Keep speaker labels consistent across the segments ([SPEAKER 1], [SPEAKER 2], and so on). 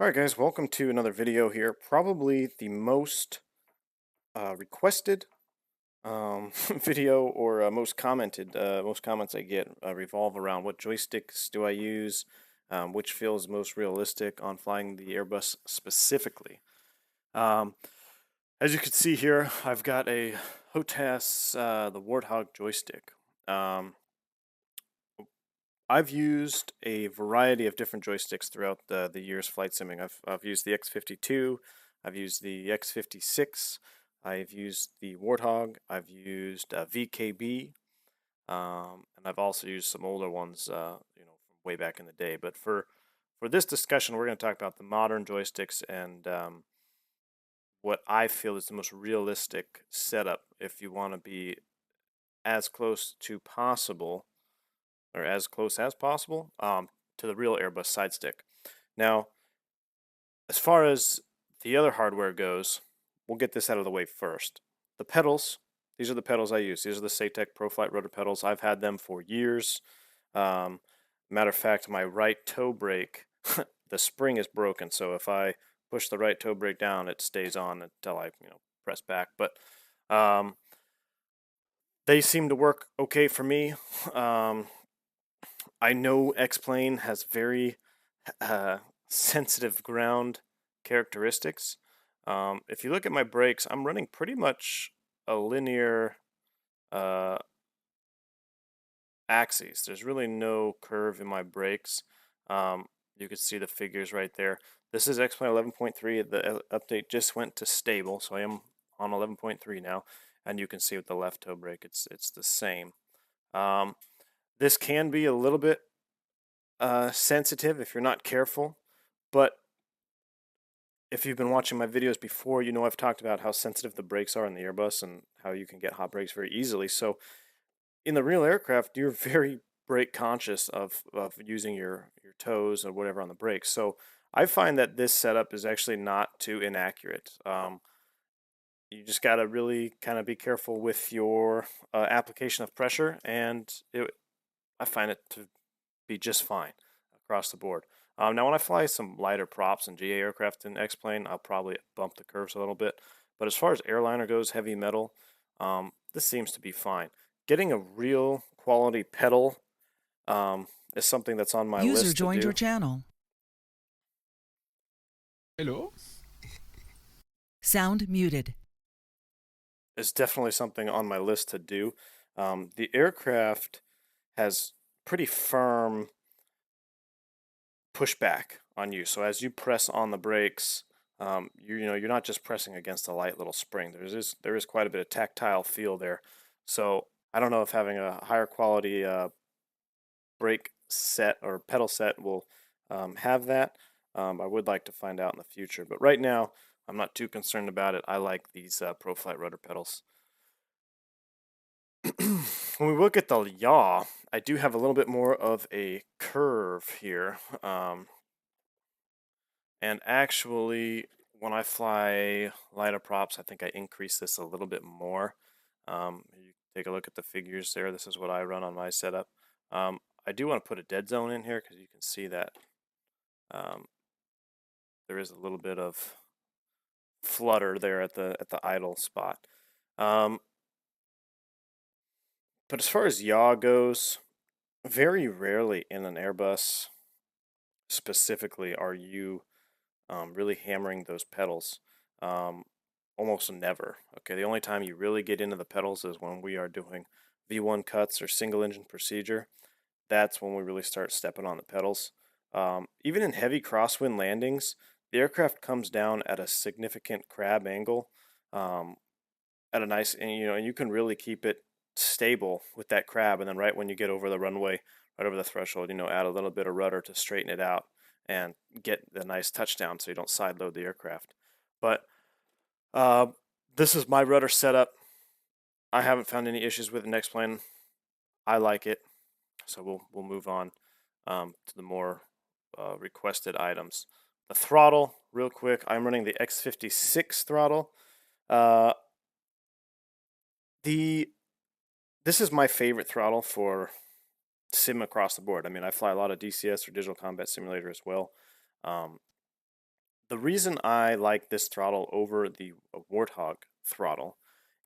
[SPEAKER 1] Alright guys, welcome to another video here. Probably the most requested video or most commented, most comments I get revolve around what joysticks do I use, which feels most realistic on flying the Airbus specifically. Um, as you can see here, I've got a HOTAS, the Warthog joystick. Um, I've used a variety of different joysticks throughout the years flight simming. I've used the X52, I've used the X56, I've used the Warthog, I've used VKB, and I've also used some older ones, from way back in the day. But for this discussion, we're going to talk about the modern joysticks and what I feel is the most realistic setup if you want to be as close to possible or as close as possible to the real Airbus side stick. Now, as far as the other hardware goes, we'll get this out of the way first. The pedals, these are the pedals I use. These are the Satec ProFlight rotor pedals. I've had them for years. Matter of fact, my right toe brake, the spring is broken. So if I push the right toe brake down, it stays on until I, press back. But they seem to work okay for me. I know X-plane has very sensitive ground characteristics. If you look at my brakes, I'm running pretty much a linear uh, axis. There's really no curve in my brakes. You can see the figures right there. This is X-plane 11.3. The update just went to stable, so I am on 11.3 now. And you can see with the left toe brake, it's the same. This can be a little bit sensitive if you're not careful, but if you've been watching my videos before, you know I've talked about how sensitive the brakes are in the Airbus and how you can get hot brakes very easily. So in the real aircraft, you're very brake conscious of using your toes or whatever on the brakes. So I find that this setup is actually not too inaccurate. You just got to really kind of be careful with your application of pressure, and I find it to be just fine across the board. Now, when I fly some lighter props and GA aircraft in X-plane, I'll probably bump the curves a little bit. But as far as airliner goes, heavy metal, this seems to be fine. Getting a real quality pedal is something that's on my
[SPEAKER 2] User
[SPEAKER 1] list to
[SPEAKER 2] joined your
[SPEAKER 1] do.
[SPEAKER 2] channel.
[SPEAKER 3] Hello?
[SPEAKER 2] Sound muted.
[SPEAKER 1] It's definitely something on my list to do. The aircraft has pretty firm pushback on you. So as you press on the brakes, you're not just pressing against a light little spring. There is quite a bit of tactile feel there. So I don't know if having a higher quality brake set or pedal set will have that. I would like to find out in the future, but right now I'm not too concerned about it. I like these ProFlight rotor pedals. When we look at the yaw, I do have a little bit more of a curve here. And actually, when I fly lighter props, I think I increase this a little bit more. You take a look at the figures there. This is what I run on my setup. I do want to put a dead zone in here because you can see that um, there is a little bit of flutter there at the idle spot. But as far as yaw goes, very rarely in an Airbus specifically are you really hammering those pedals. Almost never. Okay, the only time you really get into the pedals is when we are doing V1 cuts or single engine procedure. That's when we really start stepping on the pedals. Even in heavy crosswind landings, the aircraft comes down at a significant crab angle, at a nice, and you can really keep it stable with that crab. And then right when you get over the runway, right over the threshold, add a little bit of rudder to straighten it out and get the nice touchdown so you don't side load the aircraft. But uh, this is my rudder setup. I haven't found any issues with the next plane. I like it, so we'll move on to the more requested items. The throttle, real quick. I'm running the X56 throttle. Uh, this is my favorite throttle for sim across the board. I mean, I fly a lot of DCS or digital combat simulator as well. Um, the reason I like this throttle over the Warthog throttle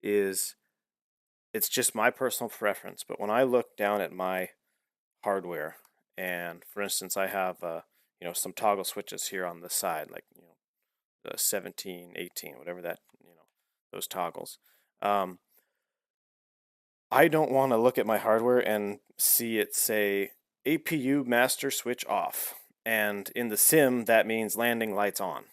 [SPEAKER 1] is it's just my personal preference. But when I look down at my hardware, and for instance, I have some toggle switches here on the side, like the 17, 18, whatever that those toggles. I don't want to look at my hardware and see it say APU master switch off, and in the sim that means landing lights on.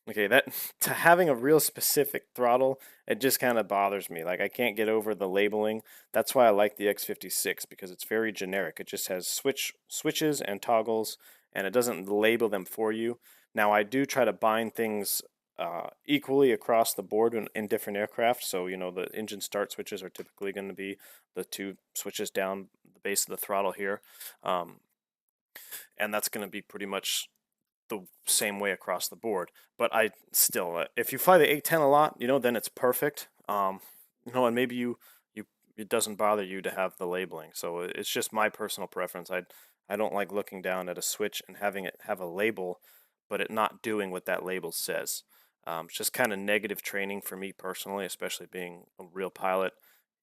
[SPEAKER 1] Okay, that to having a real specific throttle, it just kind of bothers me. Like I can't get over the labeling. That's why I like the X56 because it's very generic. It just has switches and toggles, and it doesn't label them for you. Now I do try to bind things equally across the board in different aircraft. So the engine start switches are typically going to be the two switches down the base of the throttle here, and that's going to be pretty much the same way across the board. But I still, if you fly the 810 a lot, then it's perfect. And maybe you it doesn't bother you to have the labeling. So it's just my personal preference. I don't like looking down at a switch and having it have a label, but it not doing what that label says. It's just kind of negative training for me personally, especially being a real pilot.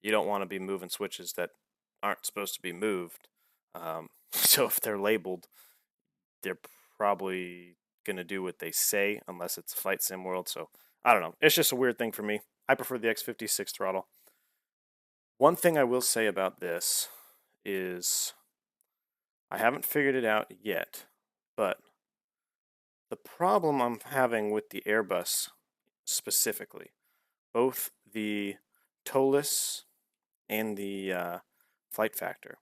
[SPEAKER 1] You don't want to be moving switches that aren't supposed to be moved. So if they're labeled, they're probably going to do what they say unless it's a flight sim world. So I don't know. It's just a weird thing for me. I prefer the X56 throttle. One thing I will say about this is I haven't figured it out yet, but the problem I'm having with the Airbus specifically, both the TOLUS and the flight factor,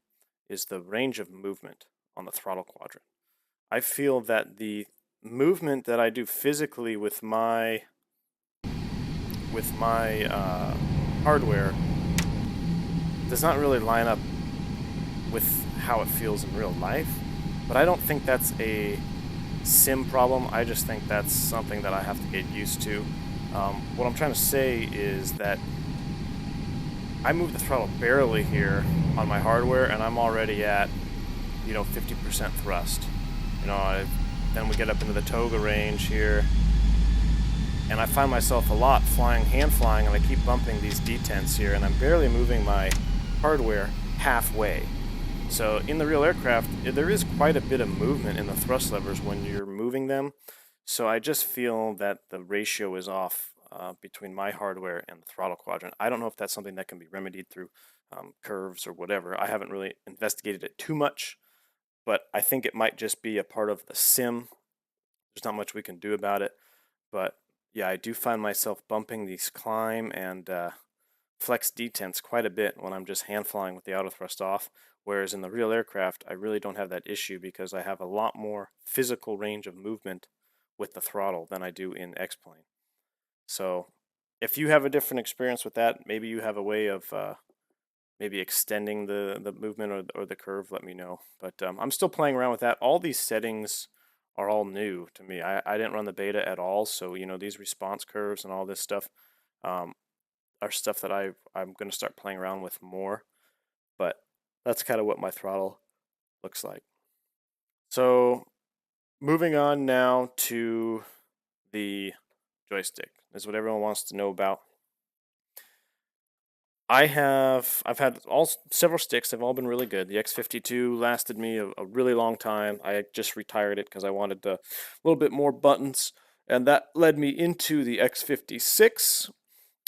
[SPEAKER 1] is the range of movement on the throttle quadrant. I feel that the movement that I do physically with my hardware does not really line up with how it feels in real life. But I don't think that's a sim problem. I just think that's something that I have to get used to. What I'm trying to say is that I move the throttle barely here on my hardware, and I'm already at 50% thrust. Then we get up into the toga range here, and I find myself a lot hand flying, and I keep bumping these detents here, and I'm barely moving my hardware halfway. So in the real aircraft, there is quite a bit of movement in the thrust levers when you're moving them. So I just feel that the ratio is off between my hardware and the throttle quadrant. I don't know if that's something that can be remedied through curves or whatever. I haven't really investigated it too much, but I think it might just be a part of the sim. There's not much we can do about it. But yeah, I do find myself bumping these climb and flex detents quite a bit when I'm just hand flying with the auto thrust off. Whereas in the real aircraft, I really don't have that issue because I have a lot more physical range of movement with the throttle than I do in X-plane. So if you have a different experience with that, maybe you have a way of maybe extending the movement or the curve, let me know. But I'm still playing around with that. All these settings are all new to me. I didn't run the beta at all, so these response curves and all this stuff are stuff that I'm going to start playing around with more. But that's kind of what my throttle looks like. So moving on now to the joystick. This is what everyone wants to know about. I've had several sticks. They've all been really good. The X52 lasted me a really long time. I just retired it because I wanted a little bit more buttons, and that led me into the X56.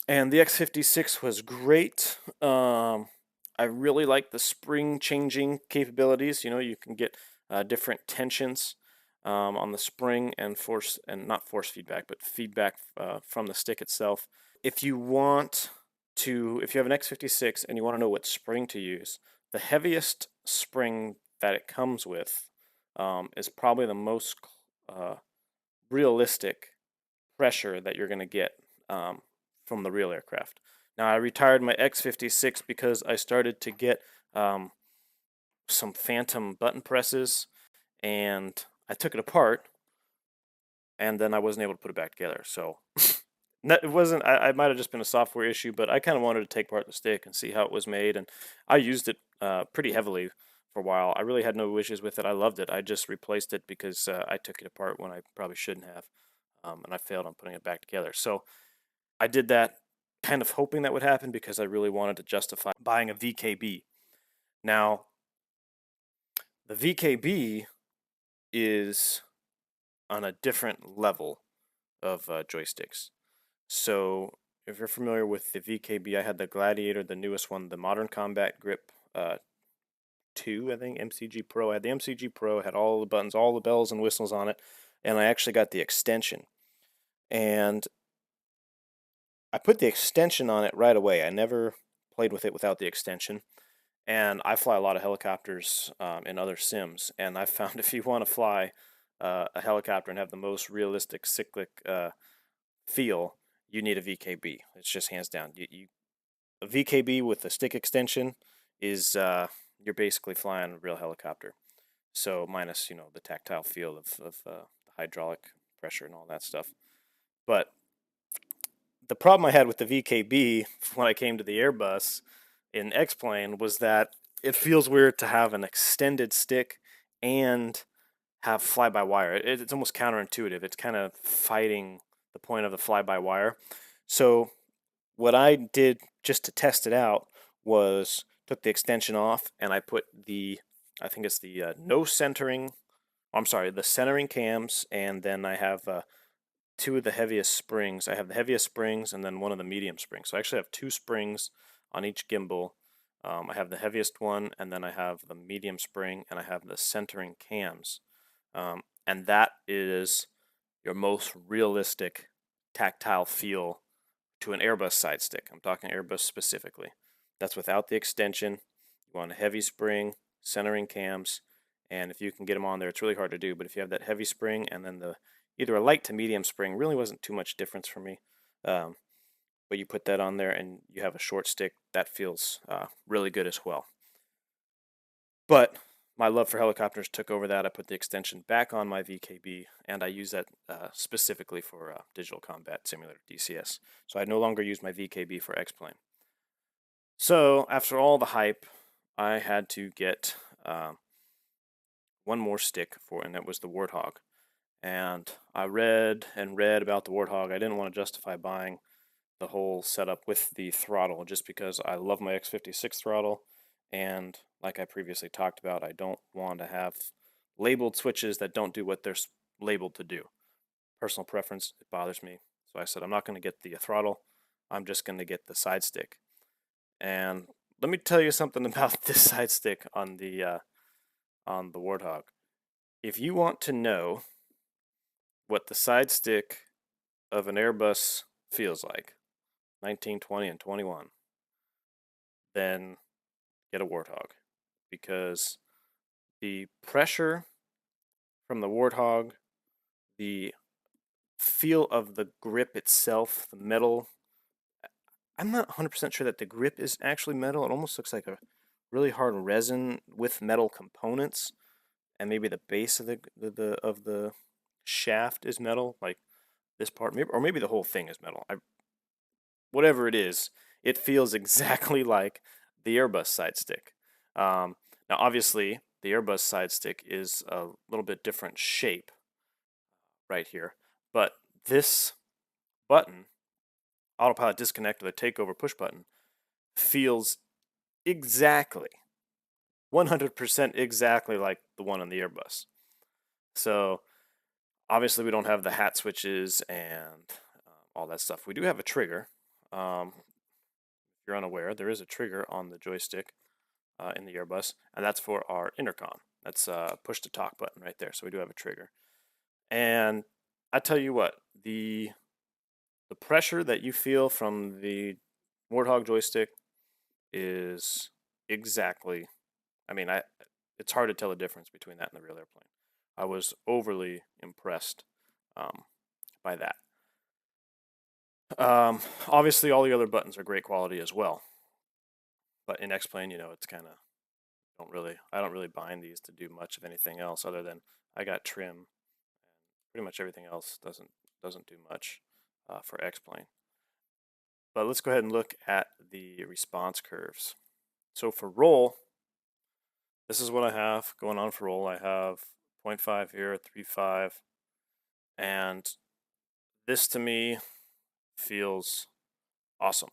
[SPEAKER 1] And the X56 was great. I really like the spring changing capabilities. You can get different tensions on the spring and force, and not force feedback, but feedback from the stick itself. If you have an X56 and you want to know what spring to use, the heaviest spring that it comes with is probably the most realistic pressure that you're going to get from the real aircraft. Now, I retired my X56 because I started to get some phantom button presses, and I took it apart, and then I wasn't able to put it back together. So it wasn't. I might have just been a software issue, but I kind of wanted to take apart the stick and see how it was made, and I used it pretty heavily for a while. I really had no issues with it. I loved it. I just replaced it because I took it apart when I probably shouldn't have. and I failed on putting it back together. So I did that kind of hoping that would happen because I really wanted to justify buying a VKB. Now, the VKB is on a different level of joysticks. So if you're familiar with the VKB, I had the Gladiator, the newest one, the Modern Combat Grip 2, I think, MCG Pro. I had the MCG Pro, had all the buttons, all the bells and whistles on it, and I actually got the extension. And I put the extension on it right away. I never played with it without the extension. And I fly a lot of helicopters in other sims, and I found if you want to fly a helicopter and have the most realistic cyclic feel, you need a VKB. It's just hands down. A VKB with a stick extension is you're basically flying a real helicopter. So minus the tactile feel of the hydraulic pressure and all that stuff. But the problem I had with the VKB when I came to the Airbus in X-plane was that it feels weird to have an extended stick and have fly-by-wire. It's almost counterintuitive. It's kind of fighting the point of the fly-by-wire. So what I did just to test it out was took the extension off and I put I think it's the no centering, I'm sorry, the centering cams, and then I have two of the heaviest springs. I have the heaviest springs and then one of the medium springs. So I actually have two springs on each gimbal. I have the heaviest one, and then I have the medium spring, and I have the centering cams. And that is your most realistic tactile feel to an Airbus side stick. I'm talking Airbus specifically. That's without the extension. You want a heavy spring, centering cams, and if you can get them on there, it's really hard to do. But if you have that heavy spring and then either a light to medium spring, really wasn't too much difference for me. But you put that on there and you have a short stick, that feels really good as well. But my love for helicopters took over that. I put the extension back on my VKB, and I use that specifically for Digital Combat Simulator, DCS. So I no longer use my VKB for X-plane. So after all the hype, I had to get one more stick and that was the Warthog. And I read and read about the Warthog. I didn't want to justify buying the whole setup with the throttle just because I love my X56 throttle, and like I previously talked about, I don't want to have labeled switches that don't do what they're labeled to do. Personal preference, it bothers me. So I said I'm not going to get the throttle, I'm just going to get the side stick. And let me tell you something about this side stick on the Warthog. If you want to know what the side stick of an Airbus feels like, 19, 20, and 21, then get a Warthog, because the pressure from the Warthog, the feel of the grip itself, the metal, I'm not 100% sure that the grip is actually metal. It almost looks like a really hard resin with metal components, and maybe the base of the shaft is metal, like this part, or maybe the whole thing is metal. Whatever it is, it feels exactly like the Airbus side stick. Now, obviously, the Airbus side stick is a little bit different shape right here, but this button, autopilot disconnect or the takeover push button, feels exactly, 100% exactly like the one on the Airbus. So, obviously, we don't have the hat switches and all that stuff. We do have a trigger. If you're unaware, there is a trigger on the joystick in the Airbus, and that's for our intercom. That's a push to talk button right there. So we do have a trigger. And I tell you what, the pressure that you feel from the Warthog joystick is exactly, I mean, it's hard to tell the difference between that and the real airplane. I was overly impressed by that. Obviously, all the other buttons are great quality as well. But in X-plane, it's kind of I don't really bind these to do much of anything else other than I got trim, and pretty much everything else doesn't do much for X-plane. But let's go ahead and look at the response curves. So for roll, this is what I have going on for roll. I have 0.5 here, 3.5, and this to me feels awesome.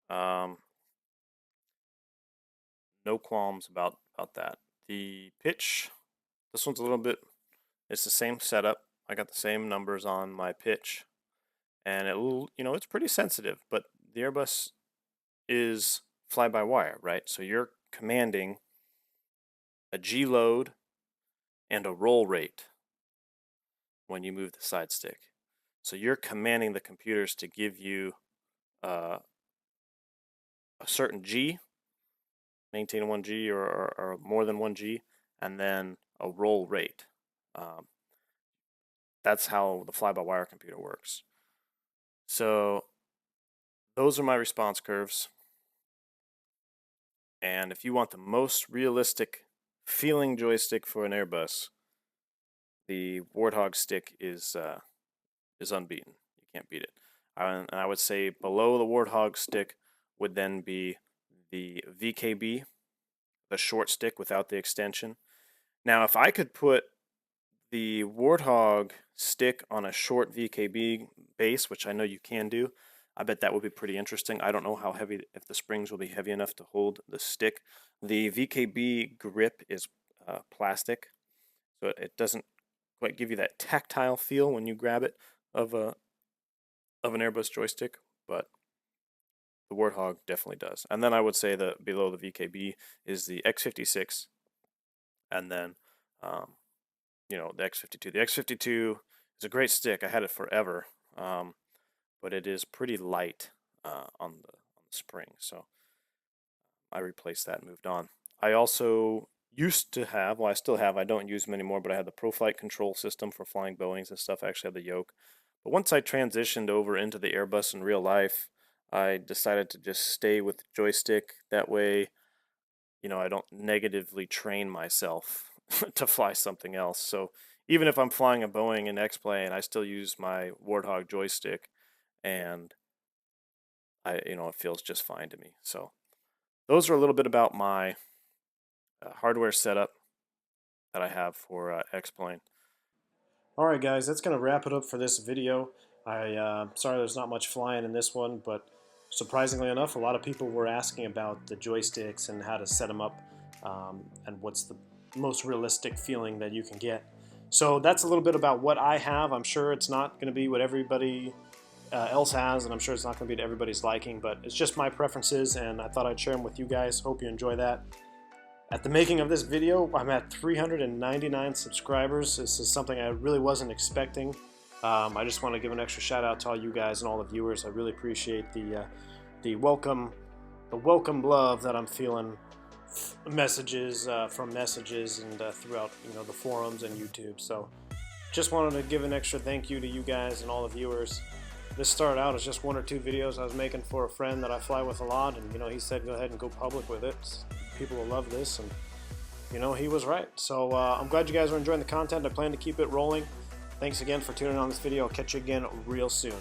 [SPEAKER 1] No qualms about that. The pitch, this one's a little bit, it's the same setup. I got the same numbers on my pitch, and it's pretty sensitive, but the Airbus is fly-by-wire, right? So you're commanding a G load and a roll rate when you move the side stick. So you're commanding the computers to give you a certain G, maintain 1G or more than 1G, and then a roll rate. That's how the fly-by-wire computer works. So those are my response curves. And if you want the most realistic feeling joystick for an Airbus, the Warthog stick is unbeaten. You can't beat it. And I would say below the Warthog stick would then be the VKB, the short stick without the extension. Now, if I could put the Warthog stick on a short VKB base, which I know you can do, I bet that would be pretty interesting. I don't know how heavy, if the springs will be heavy enough to hold the stick. The VKB grip is plastic, so it doesn't quite give you that tactile feel when you grab it of an Airbus joystick, but the Warthog definitely does. And then I would say that below the VKB is the X56, and then the X52. The X52 is a great stick. I had it forever, but it is pretty light on the spring, so I replaced that and moved on. I also used to have, well, I still have, I don't use them anymore, but I had the ProFlight control system for flying Boeings and stuff. I actually had the yoke. But once I transitioned over into the Airbus in real life, I decided to just stay with the joystick. That way, I don't negatively train myself to fly something else. So even if I'm flying a Boeing and X-plane, I still use my Warthog joystick, and it feels just fine to me. So those are a little bit about my hardware setup that I have for X-plane. Alright guys, that's going to wrap it up for this video. Sorry there's not much flying in this one, but surprisingly enough, a lot of people were asking about the joysticks and how to set them up, and what's the most realistic feeling that you can get. So that's a little bit about what I have. I'm sure it's not going to be what everybody else has, and I'm sure it's not going to be to everybody's liking, but it's just my preferences, and I thought I'd share them with you guys. Hope you enjoy that. At the making of this video, I'm at 399 subscribers. This is something I really wasn't expecting. I just want to give an extra shout out to all you guys and all the viewers. I really appreciate the welcome love that I'm feeling, messages from messages and throughout the forums and YouTube. So just wanted to give an extra thank you to you guys and all the viewers. This started out as just 1 or 2 videos I was making for a friend that I fly with a lot, and he said go ahead and go public with it. People will love this, and he was right. So I'm glad you guys are enjoying the content. I plan to keep it rolling. Thanks again for tuning in on this video. I'll catch you again real soon.